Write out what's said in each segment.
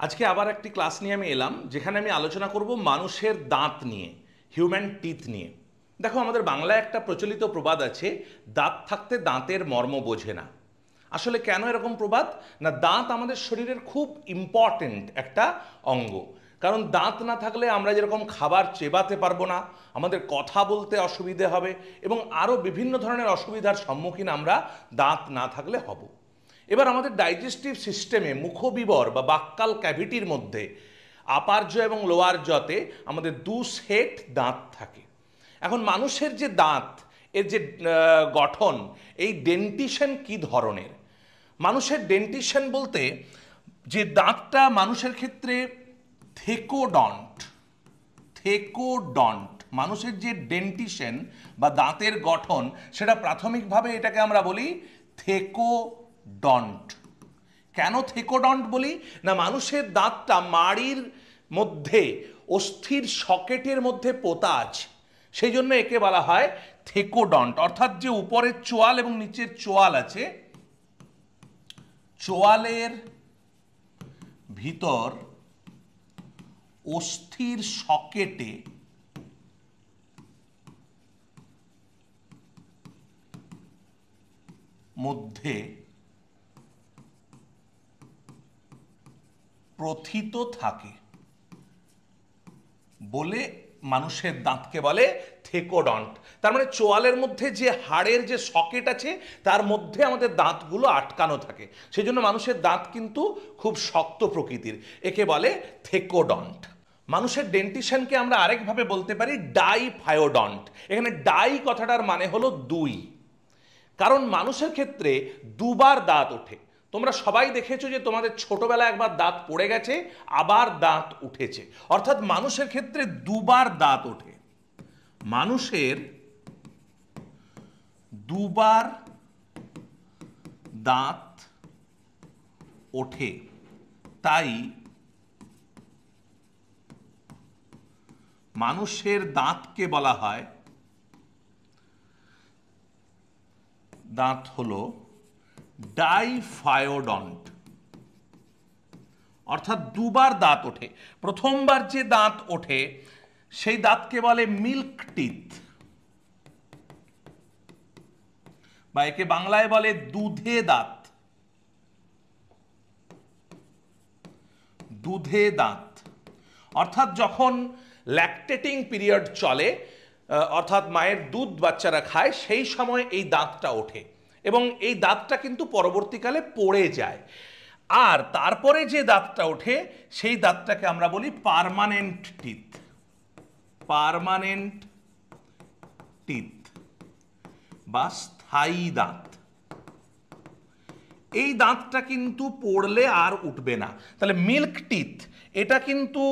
আজকে আবার একটি ক্লাস নিয়ে আমি এলাম, যেখানে আমি আলোচনা করব মানুষের দাঁত নিয়ে, হিউম্যান টিথ নিয়ে। দেখো, আমাদের বাংলায় একটা প্রচলিত প্রবাদ আছে, দাঁত থাকতে দাঁতের মর্ম বোঝে না। আসলে কেন এরকম প্রবাদ? না, দাঁত আমাদের শরীরের খুব ইম্পর্টেন্ট একটা অঙ্গ। কারণ দাঁত না থাকলে আমরা যেরকম খাবার চেবাতে পারবো না, আমাদের কথা বলতে অসুবিধে হবে এবং আরও বিভিন্ন ধরনের অসুবিধার সম্মুখীন আমরা দাঁত না থাকলে হব। এবার আমাদের ডাইজেস্টিভ সিস্টেমে মুখবিবর বা বাক্যাল ক্যাভিটির মধ্যে আপার্য এবং লোয়ার জতে আমাদের দু সেট দাঁত থাকে। এখন মানুষের যে দাঁত, এর যে গঠন, এই ডেন্টিশন কি ধরনের? মানুষের ডেন্টিশন বলতে যে দাঁতটা মানুষের ক্ষেত্রে থেকোডন্ট, মানুষের যে ডেন্টিশন বা দাঁতের গঠন, সেটা প্রাথমিকভাবে এটাকে আমরা বলি থেকোডন্ট। কেন থেকোডন্ট বলি? না, মানুষের দাঁতটা মাড়ির মধ্যে অস্থির সকেটের মধ্যে পোতা আছে, সেই জন্য একে বলা হয় থেকোডন্ট। অর্থাৎ যে উপরের চোয়াল এবং নিচের চোয়াল আছে, চোয়ালের ভিতর অস্থির সকেটে মধ্যে প্রথিত থাকে বলে মানুষের দাঁতকে বলে থেকোডন্ট। তার মানে চোয়ালের মধ্যে যে হাড়ের যে সকেট আছে, তার মধ্যে আমাদের দাঁতগুলো আটকানো থাকে, সেই জন্য মানুষের দাঁত কিন্তু খুব শক্ত প্রকৃতির, একে বলে থেকোডন্ট। মানুষের ডেন্টিশনকে আমরা আরেকভাবে বলতে পারি ডাইফায়োডন্ট। এখানে ডাই কথাটার মানে হলো দুই, কারণ মানুষের ক্ষেত্রে দুবার দাঁত ওঠে। তোমরা সবাই দেখেছো যে তোমাদের ছোটবেলায় একবার দাঁত পড়ে গেছে, আবার দাঁত উঠেছে, অর্থাৎ মানুষের ক্ষেত্রে দুবার দাঁত ওঠে। মানুষের দুবার দাঁত ওঠে, তাই মানুষের দাঁতকে বলা হয়, দাঁত হলো ডাইফায়োডন্ট। অর্থাৎ দুবার দাঁত ওঠে। প্রথমবার যে দাঁত ওঠে সেই দাঁতকে বলে মিল্ক টিথ, বা একে বাংলায় বলে দুধে দাঁত। দুধে দাঁত অর্থাৎ যখন ল্যাকটেটিং পিরিয়ড চলে, অর্থাৎ মায়ের দুধ বাচ্চারা খায়, সেই সময় এই দাঁতটা ওঠে এবং এই দাঁতটা কিন্তু পরবর্তীকালে পড়ে যায়। আর তারপরে যে দাঁতটা ওঠে সেই দাঁতটাকে আমরা বলি পার্মানেন্ট টিথ। পার্মানেন্ট টিথ বা স্থায়ী দাঁত। এই দাঁতটা কিন্তু পড়লে আর উঠবে না। তাহলে মিল্ক টিথ এটা কিন্তু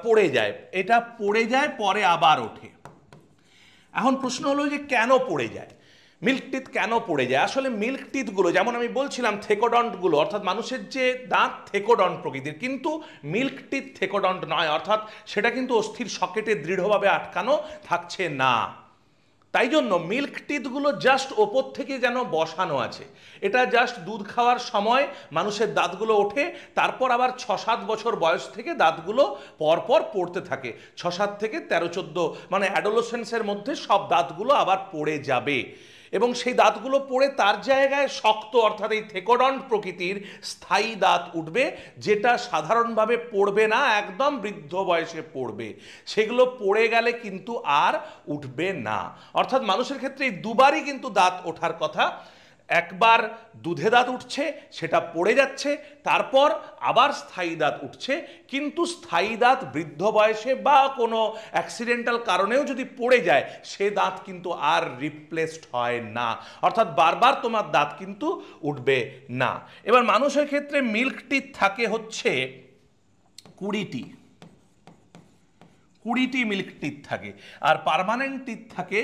পড়ে যায়, এটা পড়ে যায়, পরে আবার ওঠে। এখন প্রশ্ন হলো যে কেন পড়ে যায়, মিল্ক টিথ কেন পড়ে যায়? আসলে মিল্ক টিথগুলো, যেমন আমি বলছিলাম থেকোডন্টগুলো, অর্থাৎ মানুষের যে দাঁত থেকোডন্ট প্রকৃতির, কিন্তু মিল্ক টিথ থেকোডন্ট নয়, অর্থাৎ সেটা কিন্তু অস্থির সকেটে দৃঢ়ভাবে আটকানো থাকছে না। তাই জন্য মিল্ক টিথগুলো জাস্ট ওপর থেকে যেন বসানো আছে। এটা জাস্ট দুধ খাওয়ার সময় মানুষের দাঁতগুলো ওঠে, তারপর আবার 6-7 বছর বয়স থেকে দাঁতগুলো পরপর পড়তে থাকে। 6-7 থেকে 13-14 মানে অ্যাডোলেসেন্সের মধ্যে সব দাঁতগুলো আবার পড়ে যাবে এবং সেই দাঁতগুলো পড়ে তার জায়গায় শক্ত, অর্থাৎ এই থেকোডন্ট প্রকৃতির স্থায়ী দাঁত উঠবে, যেটা সাধারণভাবে পড়বে না, একদম বৃদ্ধ বয়সে পড়বে। সেগুলো পড়ে গেলে কিন্তু আর উঠবে না। অর্থাৎ মানুষের ক্ষেত্রে এই দুবারই কিন্তু দাঁত ওঠার কথা। একবার দুধে দাঁত উঠছে, সেটা পড়ে যাচ্ছে, তারপর আবার স্থায়ী দাঁত উঠছে, কিন্তু স্থায়ী দাঁত বৃদ্ধ বয়সে বা কোনো অ্যাক্সিডেন্টাল কারণেও যদি পড়ে যায়, সে দাঁত কিন্তু আর রিপ্লেসড হয় না, অর্থাৎ বারবার তোমার দাঁত কিন্তু উঠবে না। এবার মানুষের ক্ষেত্রে মিল্ক টিথ থাকে হচ্ছে 20টি মিল্ক টিথ থাকে, আর পার্মানেন্ট টিথ থাকে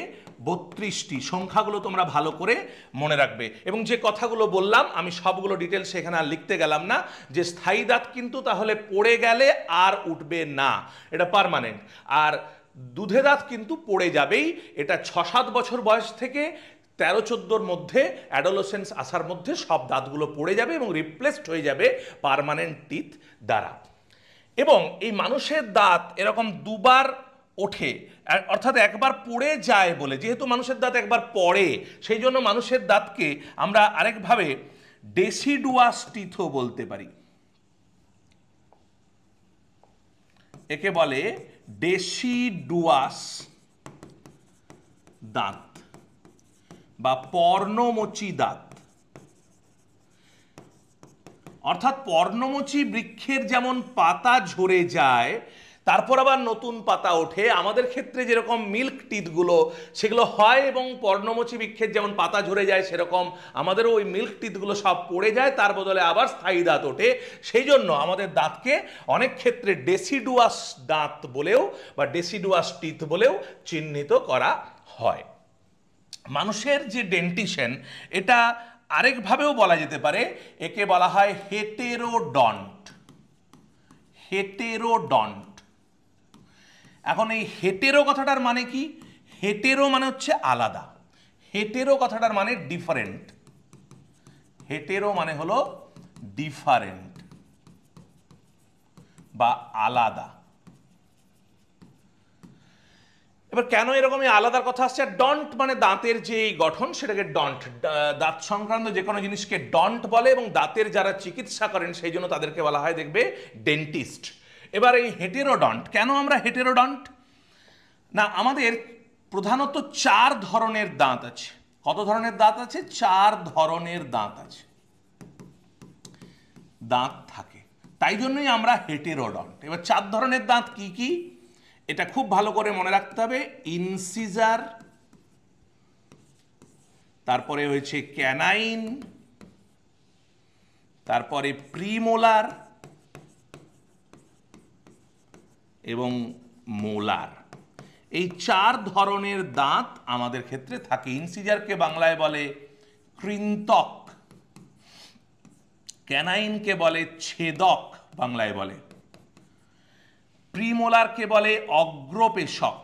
32টি। সংখ্যাগুলো তোমরা ভালো করে মনে রাখবে। এবং যে কথাগুলো বললাম আমি সবগুলো ডিটেলস এখানে আর লিখতে গেলাম না, যে স্থায়ী দাঁত কিন্তু তাহলে পড়ে গেলে আর উঠবে না, এটা পার্মানেন্ট। আর দুধে দাঁত কিন্তু পড়ে যাবেই, এটা 6-7 বছর বয়স থেকে 13-14 মধ্যে অ্যাডোলেসেন্স আসার মধ্যে সব দাঁতগুলো পড়ে যাবে এবং রিপ্লেসড হয়ে যাবে পার্মানেন্ট টিথ দ্বারা। এবং এই মানুষের দাঁত এরকম দুবার ওঠে, অর্থাৎ একবার পড়ে যায় বলে, যেহেতু মানুষের দাঁত একবার পড়ে সেই জন্য মানুষের দাঁতকে আমরা আরেকভাবে ডেসিডুয়াস টিথও বলতে পারি। একে বলে ডেসিডুয়াস দাঁত বা পর্ণমোচী দাঁত। অর্থাৎ পর্ণমোচী বৃক্ষের যেমন পাতা ঝরে যায় তারপর আবার নতুন পাতা ওঠে, আমাদের ক্ষেত্রে যেরকম মিল্ক টিথগুলো সেগুলো হয় এবং পর্ণমোচী বৃক্ষের যেমন পাতা ঝরে যায় সেরকম আমাদেরও ওই মিল্ক টিথগুলো সব পড়ে যায়, তার বদলে আবার স্থায়ী দাঁত ওঠে। সেই জন্য আমাদের দাঁতকে অনেক ক্ষেত্রে ডেসিডুয়াস দাঁত বলেও বা ডেসিডুয়াস টিথ বলেও চিহ্নিত করা হয়। মানুষের যে ডেন্টিশন এটা আরেকভাবেও বলা যেতে পারে, একে বলা হয় হেটেরোডন্ট। হেটেরোডন্ট। এখন এই হেটেরো কথাটার মানে কি? হেটেরো মানে হচ্ছে আলাদা, হেটেরো কথাটার মানে ডিফারেন্ট। হেটেরো মানে হলো ডিফারেন্ট বা আলাদা। এবার কেন এরকম আলাদার কথা আসছে? ডন্ট মানে দাঁতের যে গঠন সেটাকে ডন্ট, দাঁত সংক্রান্ত যে কোনো জিনিসকে ডন্ট বলে এবং দাঁতের যারা চিকিৎসা করেন সেই জন্য তাদেরকে বলা হয় দেখবে ডেন্টিস্ট। এবার এই হেটেরোডন্ট, কেন আমরা হেটেরোডন্ট? না, আমাদের প্রধানত 4 ধরনের দাঁত আছে। কত ধরনের দাঁত আছে? 4 ধরনের দাঁত আছে, দাঁত থাকে, তাই জন্যই আমরা হেটেরোডন্ট। এবার 4 ধরনের দাঁত কি কি এটা খুব ভালো করে মনে রাখতে হবে। ইনসিজার, তারপরে হয়েছে ক্যানাইন, তারপরে প্রিমোলার এবং মোলার। এই 4 ধরনের দাঁত আমাদের ক্ষেত্রে থাকে। ইনসিজারকে বাংলায় বলে কৃন্তক, ক্যানাইনকে বলে ছেদক বাংলায় বলে, প্রিমোলারকে বলে অগ্রপেশক,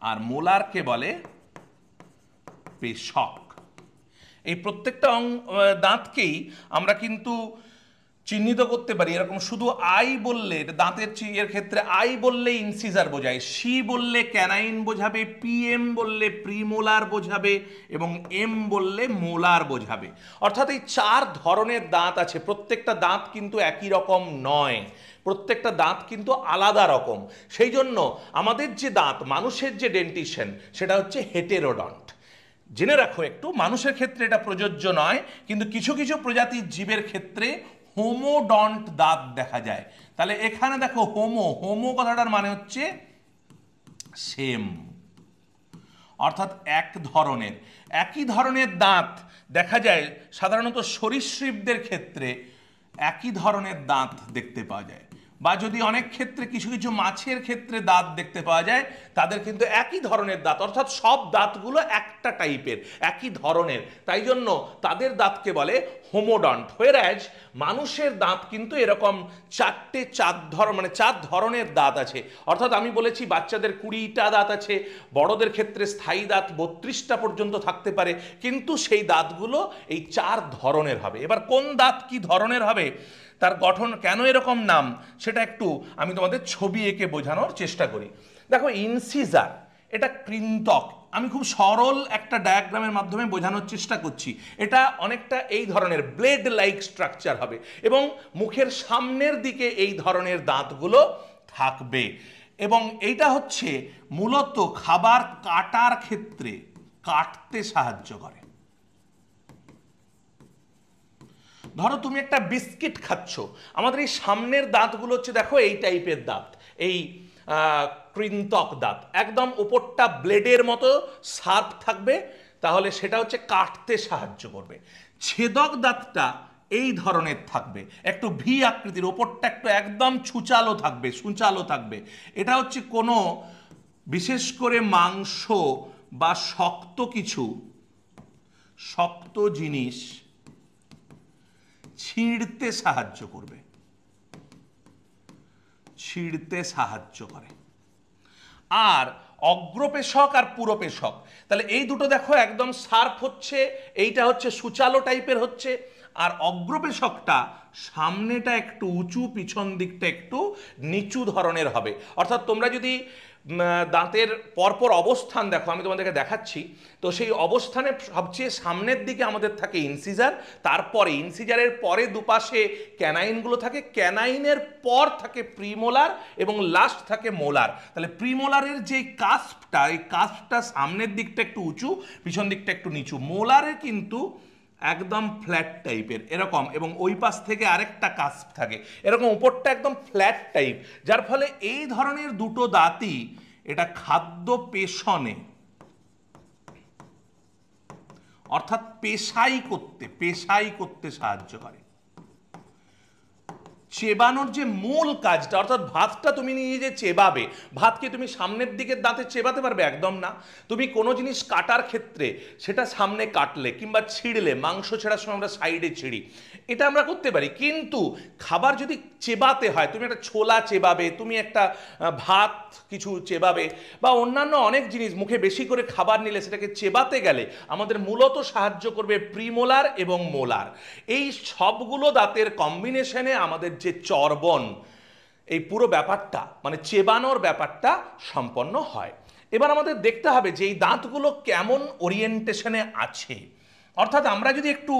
আর মোলারকে বলে পেশক। এই প্রত্যেকটা দাঁতকেই আমরা কিন্তু চিহ্নিত করতে পারি এরকম, শুধু আই বললে দাঁতের এর ক্ষেত্রে আই বললে ইনসিজার বোঝায়, সি বললে ক্যানাইন বোঝাবে, পিএম বললে প্রিমোলার বোঝাবে এবং এম বললে মোলার বোঝাবে। অর্থাৎ এই 4 ধরনের দাঁত আছে। প্রত্যেকটা দাঁত কিন্তু একই রকম নয়, প্রত্যেকটা দাঁত কিন্তু আলাদা রকম। সেই জন্য আমাদের যে দাঁত, মানুষের যে ডেন্টিশন সেটা হচ্ছে হেটেরোডন্ট। জেনে রাখো একটু, মানুষের ক্ষেত্রে এটা প্রযোজ্য নয়, কিন্তু কিছু কিছু প্রজাতির জীবের ক্ষেত্রে হোমোডন্ট দাঁত দেখা যায়। তাহলে এখানে দেখো হোমো, হোমো কথাটার মানে হচ্ছে সেম, অর্থাৎ এক ধরনের। একই ধরনের দাঁত দেখা যায় সাধারণত সরীসৃপদের ক্ষেত্রে, একই ধরনের দাঁত দেখতে পাওয়া যায়। বা যদি অনেক ক্ষেত্রে কিছু কিছু মাছের ক্ষেত্রে দাঁত দেখতে পাওয়া যায়, তাদের কিন্তু একই ধরনের দাঁত, অর্থাৎ সব দাঁতগুলো একটা টাইপের, একই ধরনের, তাই জন্য তাদের দাঁতকে বলে হোমোডন্ট। হোয়ারএজ মানুষের দাঁত কিন্তু এরকম 4 ধরনের দাঁত আছে। অর্থাৎ আমি বলেছি বাচ্চাদের 20টা দাঁত আছে, বড়দের ক্ষেত্রে স্থায়ী দাঁত 32টা পর্যন্ত থাকতে পারে, কিন্তু সেই দাঁতগুলো এই 4 ধরনের হবে। এবার কোন দাঁত কি ধরনের হবে, তার গঠন কেন এরকম নাম, সেটা একটু আমি তোমাদের ছবি এঁকে বোঝানোর চেষ্টা করি। দেখো ইনসিজার এটা কৃন্তক, আমি খুব সরল একটা ডায়াগ্রামের মাধ্যমে বোঝানোর চেষ্টা করছি। এটা অনেকটা এই ধরনের ব্লেড লাইক স্ট্রাকচার হবে এবং মুখের সামনের দিকে এই ধরনের দাঁতগুলো থাকবে এবং এইটা হচ্ছে মূলত খাবার কাটার ক্ষেত্রে কাটতে সাহায্য করে। ধরো তুমি একটা বিস্কিট খাচ্ছ, আমাদের এই সামনের দাঁতগুলো হচ্ছে দেখো এই টাইপের দাঁত, এই কৃন্তক দাঁত, একদম উপরটা ব্লেডের মতো শার্প থাকবে, তাহলে সেটা হচ্ছে কাটতে সাহায্য করবে। ছেদক দাঁতটা এই ধরনের থাকবে, একটু ভি আকৃতির, ওপরটা একটু একদম ছুচালো থাকবে, সূচালো থাকবে। এটা হচ্ছে কোনো বিশেষ করে মাংস বা শক্ত কিছু, শক্ত জিনিস ছিঁড়তে সাহায্য করবে, ছিঁড়তে সাহায্য করে। আর অগ্রপেশক আর পুরোপেশক। তাহলে এই দুটো দেখো একদম শার্প হচ্ছে, এইটা হচ্ছে সুচালো টাইপের হচ্ছে, আর অগ্রপেশকটা সামনেটা একটু উঁচু, পিছন দিকটা একটু নিচু ধরনের হবে। অর্থাৎ তোমরা যদি দাঁতের পরপর অবস্থান দেখো, আমি তোমাদেরকে দেখাচ্ছি, তো সেই অবস্থানে সবচেয়ে সামনের দিকে আমাদের থাকে ইনসিজার, তারপরে ইনসিজারের পরে দুপাশে ক্যানাইনগুলো থাকে, ক্যানাইনের পর থাকে প্রিমোলার এবং লাস্ট থাকে মোলার। তাহলে প্রিমোলারের যে কাস্পটা, এই কাস্পটা সামনের দিকটা একটু উঁচু, পিছন দিকটা একটু নিচু। মোলারে কিন্তু একদম ফ্ল্যাট টাইপের এরকম, এবং ওই পাশ থেকে আরেকটা কাস্প থাকে এরকম, উপরটা একদম ফ্ল্যাট টাইপ, যার ফলে এই ধরনের দুটো দাঁতই এটা খাদ্য পেশনে, অর্থাৎ পেশাই করতে সাহায্য করে। চেবানোর যে মূল কাজটা, অর্থাৎ ভাতটা তুমি নিয়ে যে চেবাবে, ভাতকে তুমি সামনের দিকের দাঁতে চেবাতে পারবে? একদম না। তুমি কোনো জিনিস কাটার ক্ষেত্রে সেটা সামনে কাটলে কিংবা ছিঁড়লে, মাংস ছেঁড়ার সময় আমরা সাইডে ছিঁড়ি, এটা আমরা করতে পারি, কিন্তু খাবার যদি চেবাতে হয়, তুমি একটা ছোলা চেবাবে, তুমি একটা ভাত কিছু চেবাবে, বা অন্যান্য অনেক জিনিস মুখে বেশি করে খাবার নিলে সেটাকে চেবাতে গেলে আমাদের মূলত সাহায্য করবে প্রিমোলার এবং মোলার। এই সবগুলো দাঁতের কম্বিনেশনে আমাদের যে চর্বণ, এই পুরো ব্যাপারটা মানে চেবানোর ব্যাপারটা সম্পন্ন হয়। এবার আমাদের দেখতে হবে যে এই দাঁতগুলো কেমন ওরিয়েন্টেশনে আছে। অর্থাৎ আমরা যদি একটু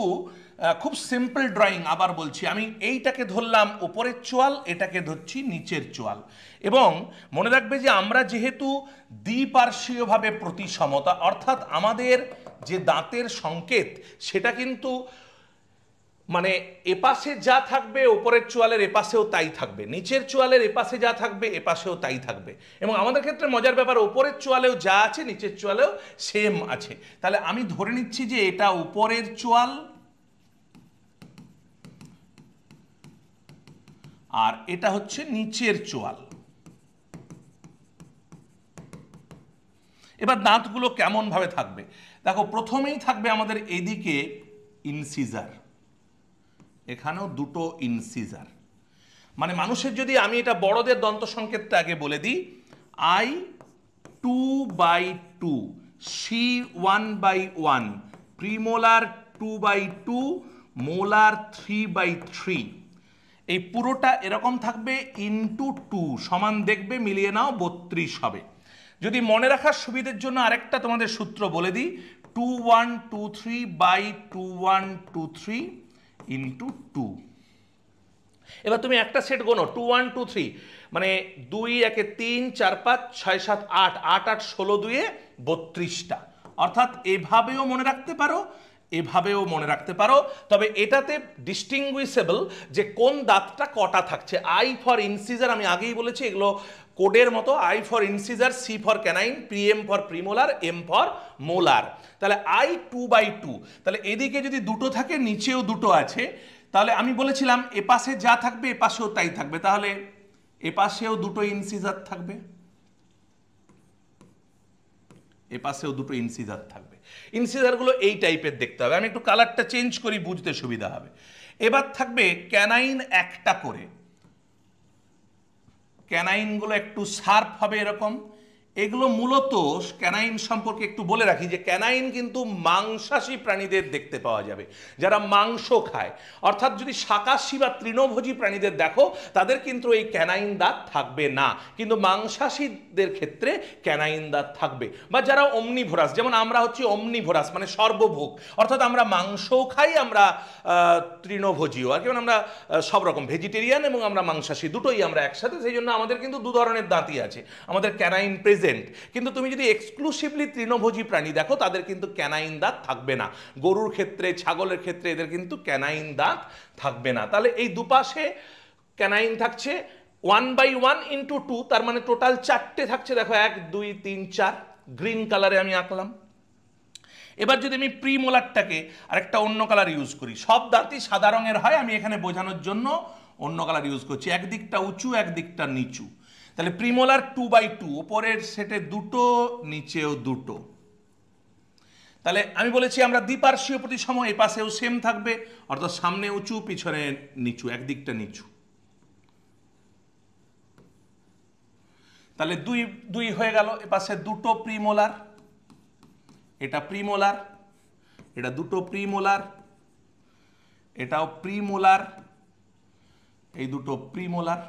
খুব সিম্পল ড্রয়িং, আবার বলছি, আমি এইটাকে ধরলাম উপরের চোয়াল, এটাকে ধরছি নিচের চোয়াল, এবং মনে রাখবে যে আমরা যেহেতু দ্বিপার্শ্বীয়ভাবে প্রতিসমতা, অর্থাৎ আমাদের যে দাঁতের সংকেত সেটা কিন্তু মানে এপাশে যা থাকবে উপরের চোয়ালের এপাশেও তাই থাকবে, নিচের চোয়ালের এপাশে যা থাকবে এপাশেও তাই থাকবে, এবং আমাদের ক্ষেত্রে মজার ব্যাপার, উপরের চোয়ালেও যা আছে নিচের চোয়ালেও সেম আছে। তাহলে আমি ধরে নিচ্ছি যে এটা উপরের চোয়াল আর এটা হচ্ছে নিচের চোয়াল। এবার দাঁতগুলো কেমন ভাবে থাকবে দেখো, প্রথমেই থাকবে আমাদের এদিকে ইনসিজার, এখানেও দুটো ইনসিজার, মানে মানুষের যদি আমি এটা বড়দের দন্ত সংকেতটা আগে বলে দিই, I2/2, C1/1, প্রিমোলার 2/2, মোলার 3/3, এই পুরোটা এরকম থাকবে, ইনটু 2 সমান দেখবে, মিলিয়ে নাও 32 হবে। যদি মনে রাখার সুবিধের জন্য আরেকটা তোমাদের সূত্র বলে দিই, 2123/2123 ইন্টু 2। এবার তুমি একটা সেট গোনো, 2123 মানে 2 একে 3 4 5 6 7 8, 8 8 16 2 32টা। অর্থাৎ এভাবেও মনে রাখতে পারো, এভাবেও মনে রাখতে পারো, তবে এটাতে ডিস্টিংগুইশেবল যে কোন দাঁতটা কটা থাকছে। আই ফর ইনসিজার, আমি আগেই বলেছি এগুলো কোডের মতো, I for incisor, C for canine, PM for premolar, M for molar. তাহলে I2/2, তাহলে এদিকে যদি দুটো থাকে নিচেও দুটো আছে, তাহলে আমি বলেছিলাম এপাশে যা থাকবে এপাশেও তাই থাকবে, তাহলে এপাশেও দুটো ইনসিজার থাকবে, এপাশেও দুটো ইনসিজার থাকবে। ইনসিজারগুলো এই টাইপের দেখতে হবে, আমি একটু কালারটা চেঞ্জ করি বুঝতে সুবিধা হবে। এবার থাকবে ক্যানাইন একটা করে, ক্যানাইনগুলো একটু শার্প হবে এরকম। এগুলো মূলত ক্যানাইন সম্পর্কে একটু বলে রাখি যে ক্যানাইন কিন্তু মাংসাশী প্রাণীদের দেখতে পাওয়া যাবে, যারা মাংস খায়। অর্থাৎ যদি শাকাশী বা তৃণভোজী প্রাণীদের দেখো তাদের কিন্তু এই ক্যানাইন দাঁত থাকবে না, কিন্তু মাংসাশীদের ক্ষেত্রে ক্যানাইন দাঁত থাকবে। বা যারা অমনিভোরাস, যেমন আমরা হচ্ছি অমনিভোরাস মানে সর্বভোগ, অর্থাৎ আমরা মাংসও খাই, আমরা তৃণভোজীও, আর যেমন আমরা সব রকম ভেজিটেরিয়ান এবং আমরা মাংসাশী দুটোই আমরা একসাথে, সেই জন্য আমাদের কিন্তু দু ধরনের দাঁতই আছে, আমাদের ক্যানাইন প্রেজেন্ট। কিন্তু তুমি যদি এক্সক্লুসিভলি তৃণভোজী প্রাণী দেখো তাদের কিন্তু ক্যানাইন দাঁত থাকবে না। গরুর ক্ষেত্রে, ছাগলের ক্ষেত্রে এদের কিন্তু ক্যানাইন দাঁত থাকবে না। তাহলে এই দুপাশে ক্যানাইন থাকছে 1/1 ইন্টু 2, তার মানে টোটাল 4টে থাকছে। দেখো 1 2 3 4, গ্রিন কালারে আমি আঁকলাম। এবার যদি আমি প্রিমোলারটাকে আরেকটা অন্য কালার ইউজ করি, সব দাঁতই সাদা রঙের হয়, আমি এখানে বোঝানোর জন্য অন্য কালার ইউজ করছি, একদিকটা উঁচু একদিকটা নিচু। তাহলে প্রিমোলার 2/2, উপরের সেটে দুটো নিচেও দুটো। তাহলে আমি বলেছি আমরা দ্বিপার্শ্বীয় প্রতিসম, এই পাশেও সেম থাকবে, অর্থাৎ সামনে উঁচু পিছনে নিচু, একদিকটা নিচু। তাহলে দুই দুই হয়ে গেল। এপাশে দুটো প্রিমোলার, এটা প্রিমোলার, এটা দুটো প্রিমোলার, এটাও প্রিমোলার, এই দুটো প্রিমোলার।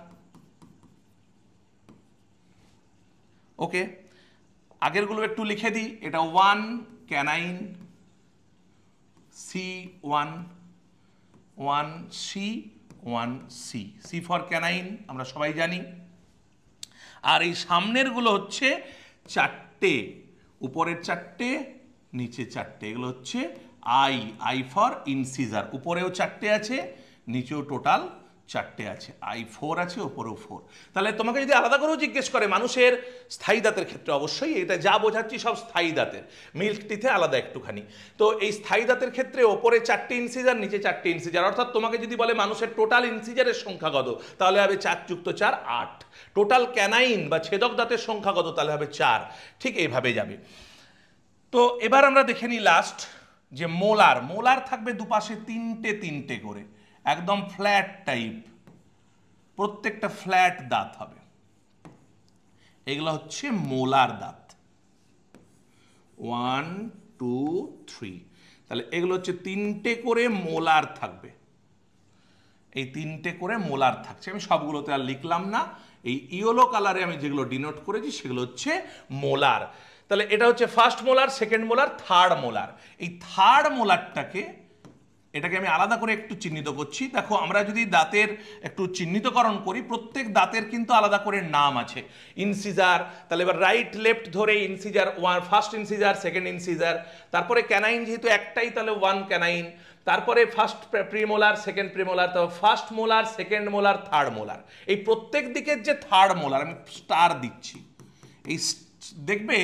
ওকে, আগেরগুলো একটু লিখে দিই। এটা 1 canine, C1, 1C, 1C, C for canine আমরা সবাই জানি। আর এই সামনের গুলো হচ্ছে চারটে, উপরের চারটে, নিচে চারটে, এগুলো হচ্ছে I ফর ইনসিজার। উপরেও চারটে আছে, নিচেও টোটাল চারটে আছে, I4 আছে, উপরেও 4। তাহলে তোমাকে যদি আলাদা করেও জিজ্ঞেস করে মানুষের স্থায়ী দাঁতের ক্ষেত্রে, অবশ্যই এটা যা বোঝাচ্ছি সব স্থায়ী দাঁতের, মিল্ক টিথে আলাদা একটুখানি। তো এই স্থায়ী দাঁতের ক্ষেত্রে ওপরে চারটে ইনসিজার, নিচে চারটে ইনসিজার। অর্থাৎ তোমাকে যদি বলে মানুষের টোটাল ইনসিজারের সংখ্যা কত, তাহলে হবে 4 + 4 8। টোটাল ক্যানাইন বা ছেদক দাঁতের সংখ্যা কত, তাহলে হবে 4। ঠিক এইভাবে যাবে। তো এবার আমরা দেখে নিই লাস্ট যে মোলার। মোলার থাকবে দুপাশে তিনটে তিনটে করে, একদম ফ্ল্যাট টাইপ, প্রত্যেকটা ফ্ল্যাট দাঁত হবে। এগুলো হচ্ছে মোলার দাঁত, 1 2 3। তাহলে এগুলো হচ্ছে তিনটে করে মোলার থাকবে, এই তিনটে করে মোলার থাকছে। আমি সবগুলোতে আর লিখলাম না, এই ইয়েলো কালারে আমি যেগুলো ডিনোট করেছি সেগুলো হচ্ছে মোলার। তাহলে এটা হচ্ছে first molar, second molar, third molar. এই থার্ড মোলারটাকে, এটাকে আমি আলাদা করে একটু চিহ্নিত করছি। দেখো, আমরা যদি দাঁতের একটু চিহ্নিতকরণ করি, প্রত্যেক দাঁতের কিন্তু আলাদা করে নাম আছে। ইনসিজার, তাহলে এবার রাইট লেফট ধরে incisor, first incisor, second incisor. তারপরে ক্যানাইন যেহেতু একটাই, তাহলে 1 ক্যানাইন। তারপরে ফার্স্ট প্রিমোলার, সেকেন্ড প্রিমোলার, তারপর first molar, second molar, third molar. এই প্রত্যেক দিকের যে থার্ড মোলার, আমি স্টার দিচ্ছি। এই দেখবে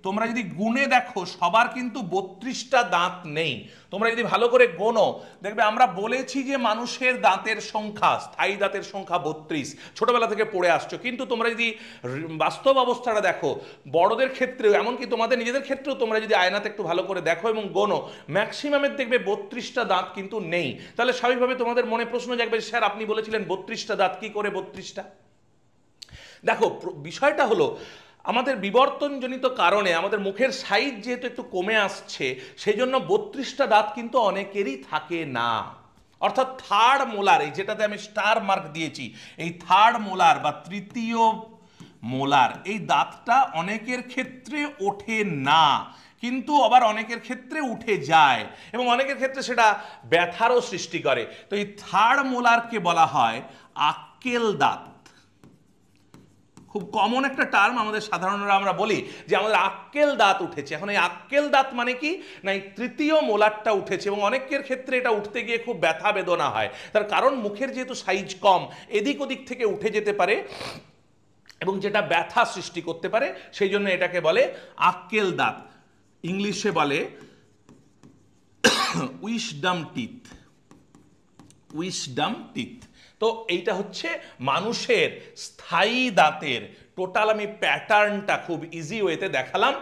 তোমরা যদি গুণে দেখো, সবার কিন্তু 32টা দাঁত নেই। তোমরা যদি ভালো করে গোনো দেখবে, আমরা বলেছি যে মানুষের দাঁতের সংখ্যা, স্থায়ী দাঁতের সংখ্যা 32, ছোটবেলা থেকে পড়ে আসছো। কিন্তু তোমরা যদি বাস্তব অবস্থাটা দেখো, বড়দের ক্ষেত্রেও, এমনকি তোমাদের নিজেদের ক্ষেত্রেও, তোমরা যদি আয়নাতে একটু ভালো করে দেখো এবং গোনো, ম্যাক্সিমামের দেখবে 32টা দাঁত কিন্তু নেই। তাহলে স্বাভাবিকভাবে তোমাদের মনে প্রশ্ন জাগবে, স্যার আপনি বলেছিলেন 32টা দাঁত, কি করে 32টা? দেখো, বিষয়টা হলো আমাদের বিবর্তনজনিত কারণে আমাদের মুখের সাইজ যেহেতু একটু কমে আসছে, সেই জন্য 32টা দাঁত কিন্তু অনেকেরই থাকে না। অর্থাৎ থার্ড মোলার, এই যেটাতে আমি স্টার মার্ক দিয়েছি, এই থার্ড মোলার বা তৃতীয় মোলার, এই দাঁতটা অনেকের ক্ষেত্রে ওঠে না, কিন্তু আবার অনেকের ক্ষেত্রে উঠে যায় এবং অনেকের ক্ষেত্রে সেটা ব্যথারও সৃষ্টি করে। তো এই থার্ড মোলারকে বলা হয় আক্কেল দাঁত। খুব কমন একটা টার্ম, আমাদের সাধারণরা আমরা বলি যে আমাদের আক্কেল দাঁত উঠেছে। এখন এই আক্কেল দাঁত মানে কি না, এই তৃতীয় মোলারটা উঠেছে এবং অনেকের ক্ষেত্রে এটা উঠতে গিয়ে খুব ব্যথা বেদনা হয়। তার কারণ মুখের যেহেতু সাইজ কম, এদিক ওদিক থেকে উঠে যেতে পারে এবং যেটা ব্যথা সৃষ্টি করতে পারে, সেই জন্য এটাকে বলে আক্কেল দাঁত। ইংলিশে বলে উইসডম টিথ, উইসডম টিথ। তো এইটা হচ্ছে মানুষের স্থায়ী দাঁতের টোটাল আমি প্যাটার্নটা খুব ইজি ওয়েতে দেখালাম।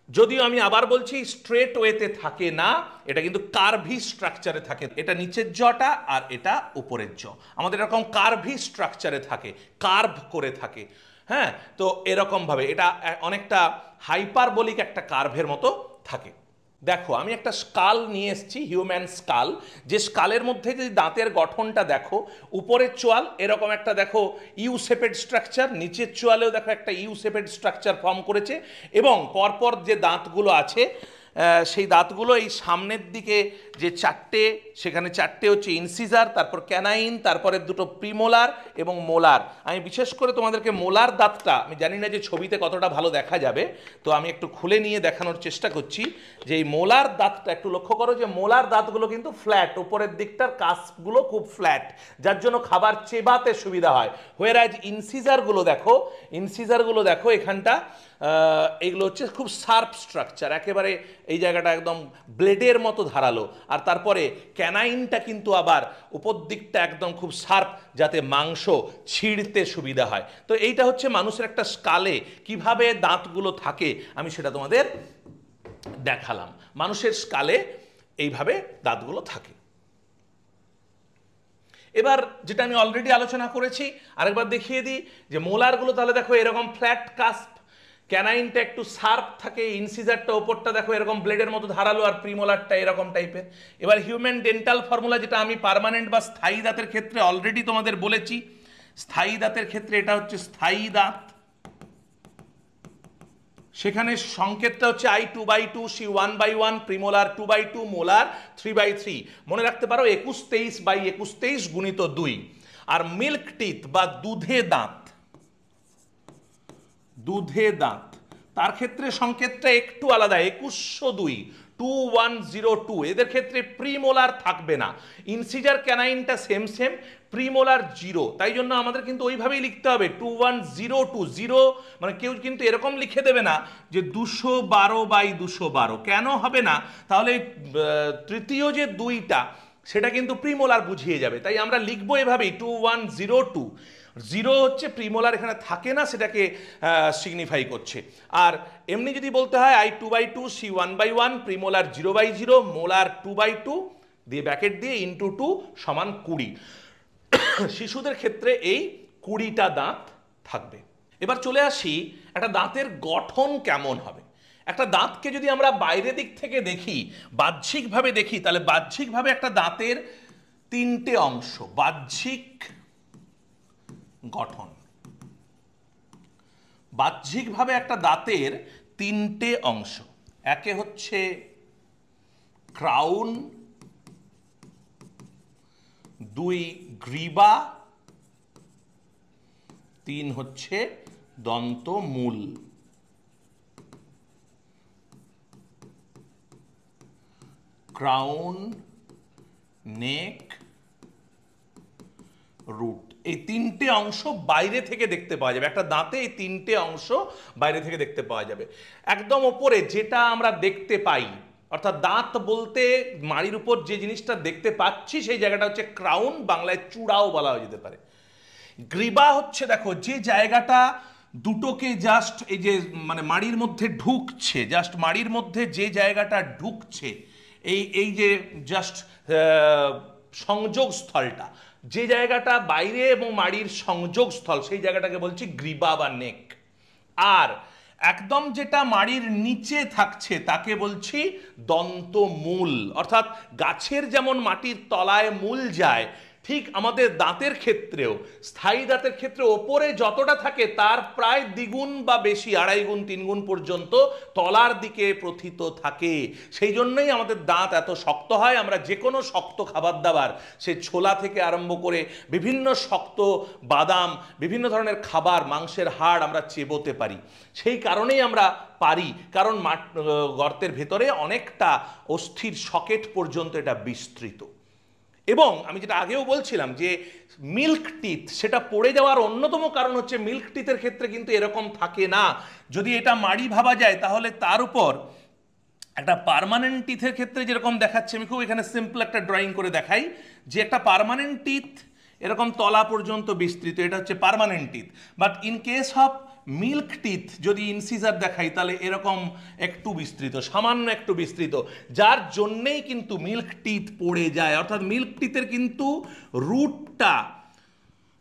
যদিও আমি আবার বলছি, স্ট্রেট ওয়েতে থাকে না, এটা কিন্তু কার্ভি স্ট্রাকচারে থাকে। এটা নিচের জটা আর এটা উপরের জ, আমাদের এরকম কার্ভি স্ট্রাকচারে থাকে, কার্ভ করে থাকে। হ্যাঁ, তো এরকমভাবে এটা অনেকটা হাইপারবোলিক একটা কার্ভের মতো থাকে। দেখো, আমি একটা স্কাল নিয়ে এসেছি, হিউম্যান স্কাল। যে স্কালের মধ্যে যদি দাঁতের গঠনটা দেখো, উপরের চোয়াল এরকম একটা দেখো ইউ শেপেড স্ট্রাকচার, নিচের চোয়ালেও দেখো একটা ইউ শেপেড স্ট্রাকচার ফর্ম করেছে এবং পরপর যে দাঁতগুলো আছে, সেই দাঁতগুলো এই সামনের দিকে যে চারটে, সেখানে চারটে হচ্ছে ইনসিজার, তারপর ক্যানাইন, তারপরে দুটো প্রিমোলার এবং মোলার। আমি বিশেষ করে তোমাদেরকে মোলার দাঁতটা, আমি জানি না যে ছবিতে কতটা ভালো দেখা যাবে, তো আমি একটু খুলে নিয়ে দেখানোর চেষ্টা করছি যে এই মোলার দাঁতটা একটু লক্ষ্য করো, যে মোলার দাঁতগুলো কিন্তু ফ্ল্যাট, উপরের দিকটার কাছগুলো খুব ফ্ল্যাট, যার জন্য খাবার চেবাতে সুবিধা হয়। হোয়ারএজ ইনসিজারগুলো দেখো, ইনসিজারগুলো দেখো এখানটা, এগুলো হচ্ছে খুব শার্প স্ট্রাকচার, একেবারে এই জায়গাটা একদম ব্লেডের মতো ধারালো। আর তারপরে ক্যানাইনটা কিন্তু আবার উপর দিকটা একদম খুব শার্প, যাতে মাংস ছিঁড়তে সুবিধা হয়। তো এইটা হচ্ছে মানুষের একটা স্কালে কিভাবে দাঁতগুলো থাকে, আমি সেটা তোমাদের দেখালাম। মানুষের স্কালে এইভাবে দাঁতগুলো থাকে। এবার যেটা আমি অলরেডি আলোচনা করেছি আরেকবার দেখিয়ে দিই যে মোলারগুলো তাহলে দেখো এরকম ফ্ল্যাট কাস্প, ক্যানাইনটা একটু শার্প থাকে, ইনসিজারটা ওপরটা দেখো এরকম ব্লেডের মতো ধারালো, আর প্রিমোলারটা এরকম টাইপের। এবার হিউম্যান ডেন্টাল ফর্মুলা যেটা আমি পার্মানেন্ট বা স্থায়ী দাঁতের ক্ষেত্রে অলরেডি তোমাদের বলেছি, স্থায়ী দাঁতের ক্ষেত্রে এটা হচ্ছে স্থায়ী দাঁত, সেখানে সংকেতটা হচ্ছে I2/2, C1/1, প্রিমোলার 2/2, মোলার 3/3। মনে রাখতে পারো 21-23/21 গুণিত 2। আর মিল্ক টিথ বা দুধে দাঁত, দুধে দাঁত তার ক্ষেত্রে সংকেতটা একটু আলাদা, 2102, 2102। এদের ক্ষেত্রে প্রিমোলার থাকবে না, ইনসিজার ক্যানাইনটা সেম সেম, প্রিমোলার 0। তাই জন্য আমাদের কিন্তু ওইভাবেই লিখতে হবে 2102, মানে কেউ কিন্তু এরকম লিখে দেবে না যে 212/212। কেন হবে না? তাহলে তৃতীয় যে 2টা সেটা কিন্তু প্রিমোলার বুঝিয়ে যাবে, তাই আমরা লিখবো এভাবেই 2102। 0 হচ্ছে প্রিমোলার এখানে থাকে না, সেটাকে সিগনিফাই করছে। আর এমনি যদি বলতে হয় I2/2, C1/1, প্রিমোলার 0/0, মোলার 2/2 দিয়ে ব্র্যাকেট দিয়ে ইন্টু 2 সমান 20। শিশুদের ক্ষেত্রে এই 20টা দাঁত থাকবে। এবার চলে আসি একটা দাঁতের গঠন কেমন হবে। একটা দাঁতকে যদি আমরা বাইরের দিক থেকে দেখি, বাহ্যিকভাবে দেখি, তাহলে বাহ্যিকভাবে একটা দাঁতের 3টে অংশ, বাহ্যিক গঠন। বাহ্যিকভাবে একটা দাঁতের 3টে অংশ, একে হচ্ছে ক্রাউন, 2 গ্রীবা, 3 হচ্ছে দন্তমূল। ক্রাউন, নেক, রুট, এই 3টে অংশ বাইরে থেকে দেখতে পাওয়া যাবে। একটা দাঁতে এই 3টে অংশ বাইরে থেকে দেখতে পাওয়া যাবে। একদম ওপরে যেটা আমরা দেখতে পাই, অর্থাৎ দাঁত বলতে মাড়ির উপর যে জিনিসটা দেখতে পাচ্ছি সেই জায়গাটা হচ্ছে ক্রাউন, বাংলায় চূড়াও বলা যেতে পারে। গ্রীবা হচ্ছে দেখো যে জায়গাটা দুটোকে জাস্ট এই যে মানে মাড়ির মধ্যে ঢুকছে, জাস্ট মাড়ির মধ্যে যে জায়গাটা ঢুকছে, এই যে জাস্ট সংযোগ স্থলটা, যে জায়গাটা বাইরে এবং মাড়ির সংযোগ স্থল, সেই জায়গাটাকে বলছি গ্রীবা বা নেক। আর একদম যেটা মাড়ির নিচে থাকছে তাকে বলছি দন্তমূল। অর্থাৎ গাছের যেমন মাটির তলায় মূল যায়, ঠিক আমাদের দাঁতের ক্ষেত্রেও, স্থায়ী দাঁতের ক্ষেত্রে ওপরে যতটা থাকে তার প্রায় দ্বিগুণ বা বেশি, 2.5 গুণ 3 গুণ পর্যন্ত তলার দিকে প্রথিত থাকে। সেই জন্যই আমাদের দাঁত এত শক্ত হয়। আমরা যে কোনো শক্ত খাবার দাবার, সে ছোলা থেকে আরম্ভ করে বিভিন্ন শক্ত বাদাম, বিভিন্ন ধরনের খাবার, মাংসের হাড় আমরা চেবোতে পারি। সেই কারণেই আমরা পারি, কারণ গর্তের ভেতরে অনেকটা অস্থির সকেট পর্যন্ত এটা বিস্তৃত। এবং আমি যেটা আগেও বলছিলাম যে মিল্ক টিথ, সেটা পড়ে যাওয়ার অন্যতম কারণ হচ্ছে মিল্ক টিথের ক্ষেত্রে কিন্তু এরকম থাকে না। যদি এটা মাড়ি ভাবা যায় তাহলে তার উপর একটা পার্মানেন্ট টিথের ক্ষেত্রে যেরকম দেখাচ্ছে, আমি খুব এখানে সিম্পল একটা ড্রয়িং করে দেখাই যে একটা পার্মানেন্ট টিথ এরকম তলা পর্যন্ত বিস্তৃত, এটা হচ্ছে permanent teeth. But in case of milk teeth যদি ইনসিজার দেখাই তাহলে এরকম একটু বিস্তৃত, সামান্য একটু বিস্তৃত, যার জন্যেই কিন্তু মিল্ক টিথ পড়ে যায়। অর্থাৎ মিল্ক টিথের কিন্তু রুটটা,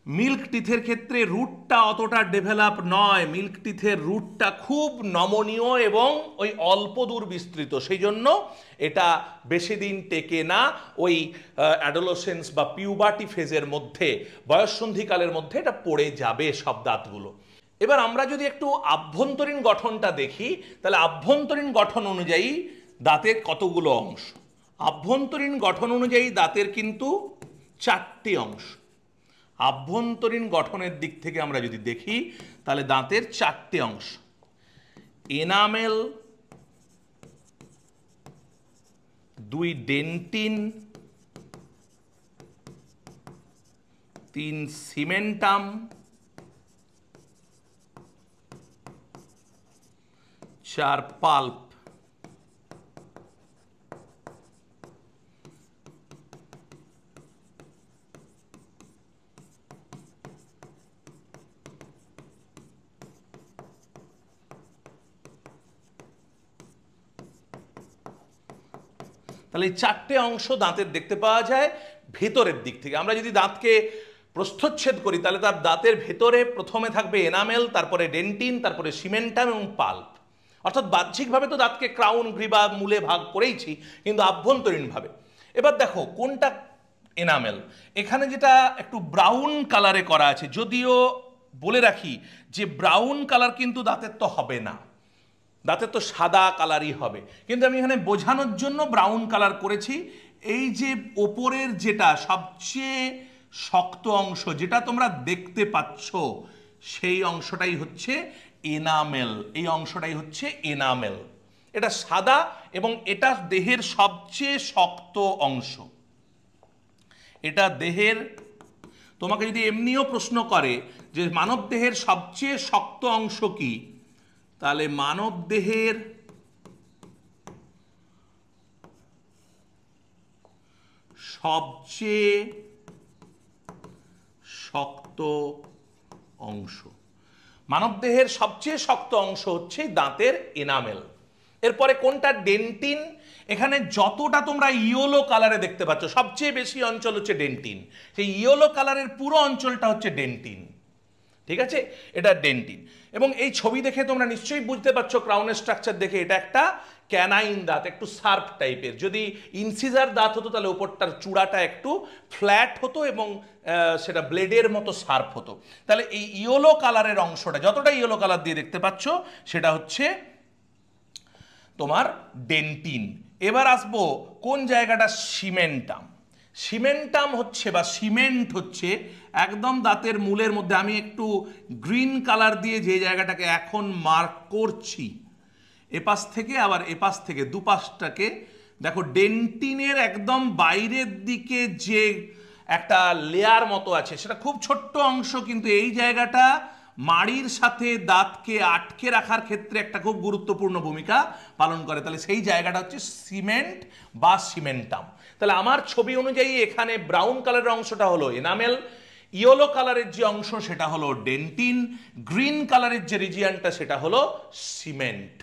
মিল্ক টিথের ক্ষেত্রে রুটটা অতটা ডেভেলপ নয়, মিল্ক টিথের রুটটা খুব নমনীয় এবং ওই অল্প দূর বিস্তৃত, সেই জন্য এটা বেশি দিন টেকে না ওই অ্যাডোলেসেন্স বা পিউবার্টি ফেজের মধ্যে, বয়ঃসন্ধিকালের মধ্যে এটা পড়ে যাবে সব দাঁতগুলো। এবার আমরা যদি একটু আভ্যন্তরীণ গঠনটা দেখি, তাহলে আভ্যন্তরীণ গঠন অনুযায়ী দাঁতের কতগুলো অংশ? আভ্যন্তরীণ গঠন অনুযায়ী দাঁতের কিন্তু 4টি অংশ। আভ্যন্তরীণ গঠনের দিক থেকে আমরা যদি দেখি তাহলে দাঁতের 4টে অংশ। Enamel, 2 dentine, 3 cementum, 4 pulp. তাহলে এই 4টে অংশ দাঁতের দেখতে পাওয়া যায়। ভেতরের দিক থেকে। আমরা যদি দাঁতকে প্রস্থচ্ছেদ করি তাহলে তার দাঁতের ভেতরে প্রথমে থাকবে এনামেল, তারপরে ডেন্টিন, তারপরে সিমেন্টাম এবং পাল্প। অর্থাৎ বাহ্যিকভাবে তো দাঁতকে ক্রাউন, গ্রীবা, মূলে ভাগ করেইছি, কিন্তু আভ্যন্তরীণভাবে। এবার দেখো কোনটা এনামেল। এখানে যেটা একটু ব্রাউন কালারে করা আছে, যদিও বলে রাখি যে ব্রাউন কালার কিন্তু দাঁতের তো হবে না, দাঁতের তো সাদা কালারই হবে, কিন্তু আমি এখানে বোঝানোর জন্য ব্রাউন কালার করেছি। এই যে ওপরের যেটা সবচেয়ে শক্ত অংশ, যেটা তোমরা দেখতে পাচ্ছ, সেই অংশটাই হচ্ছে এনামেল। এই অংশটাই হচ্ছে এনামেল। এটা সাদা এবং এটা দেহের সবচেয়ে শক্ত অংশ। এটা দেহের, তোমাকে যদি এমনিও প্রশ্ন করে যে মানব দেহের সবচেয়ে শক্ত অংশ কি, তাহলে মানব দেহের সবচেয়ে শক্ত অংশ, মানবদেহের সবচেয়ে শক্ত অংশ হচ্ছে দাঁতের এনামেল। এরপরে কোনটা? ডেন্টিন। এখানে যতটা তোমরা ইয়েলো কালারে দেখতে পাচ্ছ, সবচেয়ে বেশি অঞ্চল হচ্ছে ডেন্টিন। সেই ইয়েলো কালারের পুরো অঞ্চলটা হচ্ছে ডেন্টিন। ঠিক আছে, এটা ডেন্টিন। এবং এই ছবি দেখে তোমরা নিশ্চয়ই বুঝতে পারছো, ক্রাউনের স্ট্রাকচার দেখে, এটা একটা ক্যানাইন দাঁত, একটু শার্প টাইপের। যদি ইনসিজার দাঁত হতো তাহলে ওপরটার চূড়াটা একটু ফ্ল্যাট হতো এবং সেটা ব্লেডের মতো শার্প হতো। তাহলে এই ইয়েলো কালারের অংশটা, যতটা ইয়েলো কালার দিয়ে দেখতে পাচ্ছ, সেটা হচ্ছে তোমার ডেন্টিন। এবার আসবো কোন জায়গাটা? সিমেন্টাম। সিমেন্টাম হচ্ছে বা সিমেন্ট হচ্ছে একদম দাঁতের মূলের মধ্যে। আমি একটু গ্রিন কালার দিয়ে যে জায়গাটাকে এখন মার্ক করছি, এপাশ থেকে আবার এপাশ থেকে দুপাশটাকে দেখো, ডেন্টিনের একদম বাইরের দিকে যে একটা লেয়ার মতো আছে, সেটা খুব ছোট্ট অংশ, কিন্তু এই জায়গাটা মাড়ির সাথে দাঁতকে আটকে রাখার ক্ষেত্রে একটা খুব গুরুত্বপূর্ণ ভূমিকা পালন করে। তাহলে সেই জায়গাটা হচ্ছে সিমেন্ট বা সিমেন্টাম। তাহলে আমার ছবি অনুযায়ী এখানে ব্রাউন কালারের অংশটা হলো এনামেল, ইয়েলো কালারের যে অংশ সেটা হলো ডেন্টিন, গ্রিন কালারের যে রিজিয়নটা সেটা হলো সিমেন্ট।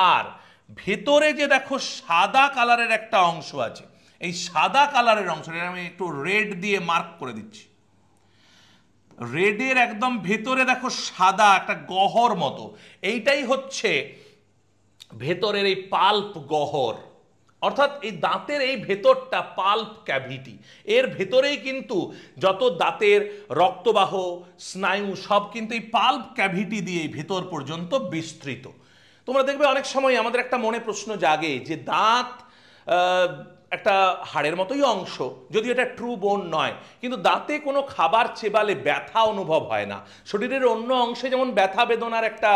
আর ভেতরে যে দেখো সাদা কালারের একটা অংশ আছে, এই সাদা কালারের অংশটা আমি একটু রেড দিয়ে মার্ক করে দিচ্ছি। রেডের একদম ভেতরে দেখো সাদা একটা গহর মতো, এইটাই হচ্ছে ভেতরের এই পাল্প গহর। অর্থাৎ এই দাঁতের এই ভেতরটা পাল্প ক্যাভিটি, এর ভেতরেই কিন্তু যত দাঁতের রক্তবাহ, স্নায়ু সব কিন্তু এই পাল্প ক্যাভিটি দিয়ে ভেতর পর্যন্ত বিস্তৃত। তোমরা দেখবে অনেক সময় আমাদের একটা মনে প্রশ্ন জাগে যে দাঁত একটা হাড়ের মতোই অংশ, যদিও এটা ট্রু বোন নয়, কিন্তু দাঁতে কোনো খাবার চেবালে ব্যথা অনুভব হয় না। শরীরের অন্য অংশে যেমন ব্যথা বেদনার একটা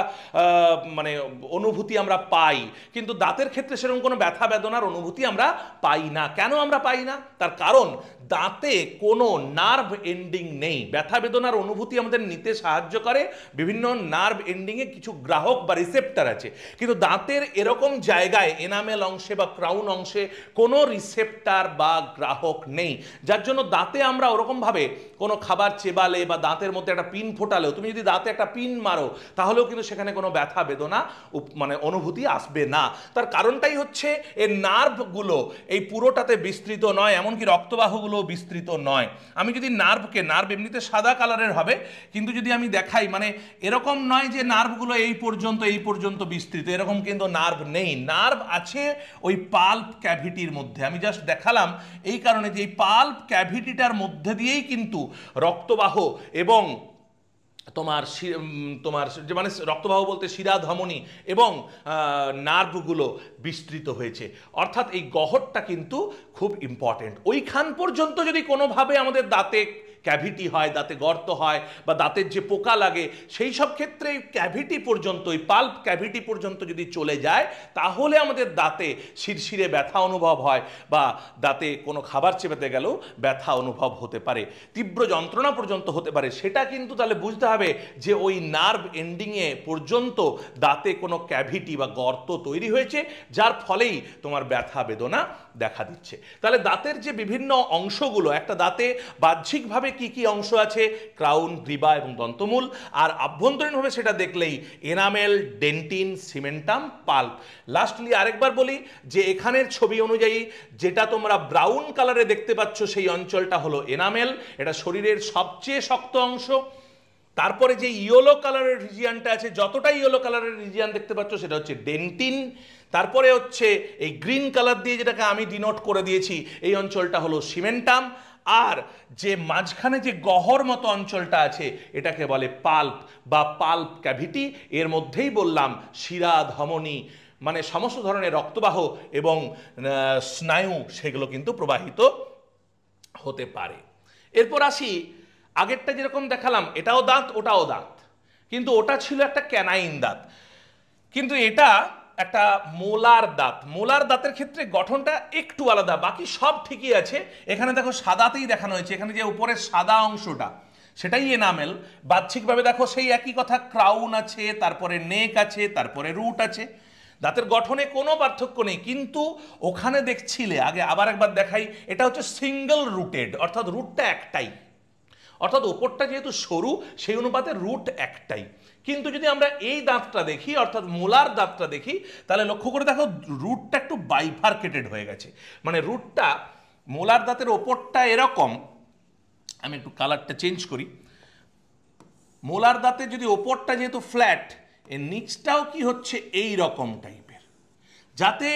মানে অনুভূতি আমরা পাই, কিন্তু দাঁতের ক্ষেত্রে সেরকম কোনো ব্যথা বেদনার অনুভূতি আমরা পাই না। কেন আমরা পাই না? তার কারণ দাঁতে কোনো নার্ভ এন্ডিং নেই। ব্যথা বেদনার অনুভূতি আমাদের নিতে সাহায্য করে বিভিন্ন নার্ভ এন্ডিংয়ে কিছু গ্রাহক বা রিসেপ্টর আছে, কিন্তু দাঁতের এরকম জায়গায় এনামেল অংশে বা ক্রাউন অংশে কোনো রিসেপ্টর বা গ্রাহক নেই, যার জন্য দাঁতে আমরা ওরকমভাবে কোনো খাবার চেবালে বা দাঁতের মধ্যে একটা পিন ফোটালেও, তুমি যদি দাঁতে একটা পিন মারো তাহলেও কিন্তু সেখানে কোনো ব্যথা বেদনা মানে অনুভূতি আসবে না। তার কারণটাই হচ্ছে এর নার্ভগুলো এই পুরোটাতে বিস্তৃত নয়, এমনকি রক্তবাহগুলো বিস্তৃত নয়। আমি যদি নার্ভকে, নার্ভ এমনিতে সাদা কালারের হবে, কিন্তু যদি আমি দেখাই মানে এরকম নয় যে নার্ভগুলো এই পর্যন্ত বিস্তৃত, এরকম কিন্তু নার্ভ নেই। নার্ভ আছে ওই পাল্প ক্যাভিটির মধ্যে। আমি জাস্ট দেখালাম এই কারণে যে এই পাল্প ক্যাভিটিটার মধ্যে দিয়েই কিন্তু রক্তবাহ এবং তোমার যে মানে রক্তবাহ বলতে শিরা, ধমনী এবং নার্ভগুলো বিস্তৃত হয়েছে। অর্থাৎ এই গহরটা কিন্তু খুব ইম্পর্টেন্ট। ওইখান পর্যন্ত যদি কোনোভাবে আমাদের দাঁতে ক্যাভিটি হয়, দাঁতে গর্ত হয় বা দাঁতের যে পোকা লাগে, সেই সব ক্ষেত্রে ক্যাভিটি পর্যন্ত, এই পাল্প ক্যাভিটি পর্যন্ত যদি চলে যায়, তাহলে আমাদের দাঁতে শিরশিরে ব্যথা অনুভব হয় বা দাঁতে কোনো খাবার চেবাতে গেলেও ব্যথা অনুভব হতে পারে, তীব্র যন্ত্রণা পর্যন্ত হতে পারে। সেটা কিন্তু তাহলে বুঝতে হবে যে ওই নার্ভ এন্ডিংয়ে পর্যন্ত দাঁতে কোনো ক্যাভিটি বা গর্ত তৈরি হয়েছে, যার ফলেই তোমার ব্যথা বেদনা দেখা দিচ্ছে। তাহলে দাঁতের যে বিভিন্ন অংশগুলো, একটা দাঁতে বাহ্যিকভাবে কি কি অংশ আছে, ক্রাউন, গ্রীবা এবং দন্তমূল, আর আভ্যন্তরীণভাবে সেটা দেখলেই enamel, dentine, cementum, pulp. Lastly আরেকবার বলি যে এখানের ছবি অনুযায়ী যেটা তোমরা ব্রাউন কালারে দেখতে পাচ্ছ সেই অঞ্চলটা হলো এনামেল, এটা শরীরের সবচেয়ে শক্ত অংশ। তারপরে যে ইয়েলো কালারের রিজিয়ানটা আছে, যতটা ইয়েলো কালারের রিজিয়ান দেখতে পাচ্ছ সেটা হচ্ছে ডেন্টিন। তারপরে হচ্ছে এই গ্রিন কালার দিয়ে যেটাকে আমি ডিনোট করে দিয়েছি, এই অঞ্চলটা হলো সিমেন্টাম। আর যে মাঝখানে যে গহ্বর মতো অঞ্চলটা আছে এটাকে বলে পাল্প বা পাল্প ক্যাভিটি। এর মধ্যেই বললাম শিরা, ধমনী, মানে সমস্ত ধরনের রক্তবাহ এবং স্নায়ু সেগুলো কিন্তু প্রবাহিত হতে পারে। এরপর আসি, আগেরটা যেরকম দেখালাম এটাও দাঁত ওটাও দাঁত, কিন্তু ওটা ছিল একটা ক্যানাইন দাঁত, কিন্তু এটা একটা মোলার দাঁত। মোলার দাঁতের ক্ষেত্রে গঠনটা একটু আলাদা, বাকি সব ঠিকই আছে। এখানে দেখো সাদাতেই দেখানো হয়েছে, এখানে যে উপরের সাদা অংশটা সেটাই এনামেল। বাহ্যিকভাবে দেখো সেই একই কথা, ক্রাউন আছে, তারপরে নেক আছে, তারপরে রুট আছে। দাঁতের গঠনে কোনো পার্থক্য নেই, কিন্তু ওখানে দেখছিলে আগে, আবার একবার দেখাই, এটা হচ্ছে সিঙ্গেল রুটেড, অর্থাৎ রুটটা একটাই, অর্থাৎ ওপরটা যেহেতু সরু সেই অনুপাতে রুট একটাই। কিন্তু যদি আমরা এই দাঁতটা দেখি, অর্থাৎ মোলার দাঁতটা দেখি, তাহলে লক্ষ্য করে দেখো রুটটা একটু বাইফার্কেটেড হয়ে গেছে। মানে রুটটা, মোলার দাঁতের ওপরটা এরকম, আমি একটু কালারটা চেঞ্জ করি, মোলার দাঁতে যদি ওপরটা যেহেতু ফ্ল্যাট, এর নিচটাও কি হচ্ছে এই রকম টাইপের, যাতে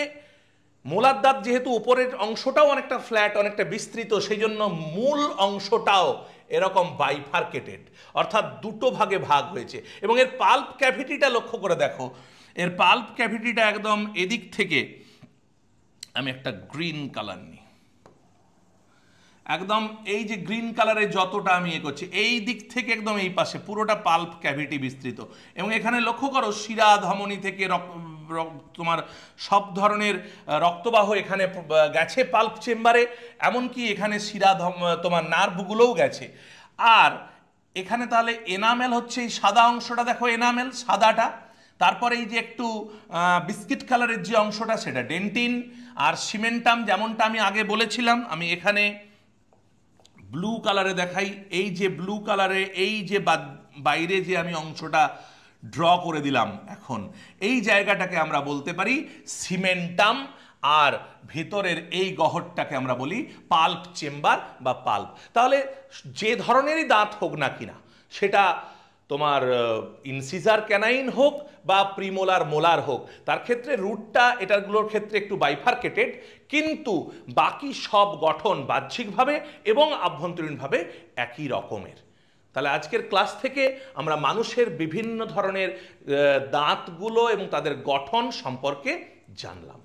মোলার দাঁত যেহেতু উপরের অংশটাও অনেকটা ফ্ল্যাট, অনেকটা বিস্তৃত, সেই জন্য মূল অংশটাও এরকম বাইফার্কেটেড, অর্থাৎ দুটো ভাগে ভাগ হয়েছে। এবং এর পাল্প ক্যাভিটিটা লক্ষ্য করে দেখো, এর পাল্প ক্যাভিটিটা একদম এদিক থেকে, আমি একটা গ্রিন কালার নিই, একদম এই যে গ্রিন কালারে যতটা আমি করছি এই দিক থেকে একদম এই পাশে পুরোটা পাল্প ক্যাভিটি বিস্তৃত। এবং এখানে লক্ষ্য করো শিরা, ধমনী থেকে তোমার সব ধরনের রক্তবাহ এখানে গেছে পাল্প চেম্বারে, এমনকি এখানে শিরা, তোমার নার্ভগুলোও গেছে। আর এখানে তাহলে এনামেল হচ্ছে এই সাদা অংশটা, দেখো এনামেল সাদাটা, তারপরে এই যে একটু বিস্কিট কালারের যে অংশটা সেটা ডেন্টিন, আর সিমেন্টাম যেমনটা আমি আগে বলেছিলাম, আমি এখানে ব্লু কালারে দেখাই, এই যে ব্লু কালারে এই যে বাইরে যে আমি অংশটা ড্র করে দিলাম, এখন এই জায়গাটাকে আমরা বলতে পারি সিমেন্টাম, আর ভেতরের এই গহ্বরটাকে আমরা বলি পাল্প চেম্বার বা পাল্প। তাহলে যে ধরনেরই দাঁত হোক না কিনা, সেটা তোমার ইনসিজার ক্যানাইন হোক বা প্রিমোলার মোলার হোক, তার ক্ষেত্রে রুটটা এটাগুলোর ক্ষেত্রে একটু বাইফার্কেটেড, কিন্তু বাকি সব গঠন বাহ্যিকভাবে এবং আভ্যন্তরীণভাবে একই রকমের। তাহলে আজকের ক্লাস থেকে আমরা মানুষের বিভিন্ন ধরনের দাঁতগুলো এবং তাদের গঠন সম্পর্কে জানলাম।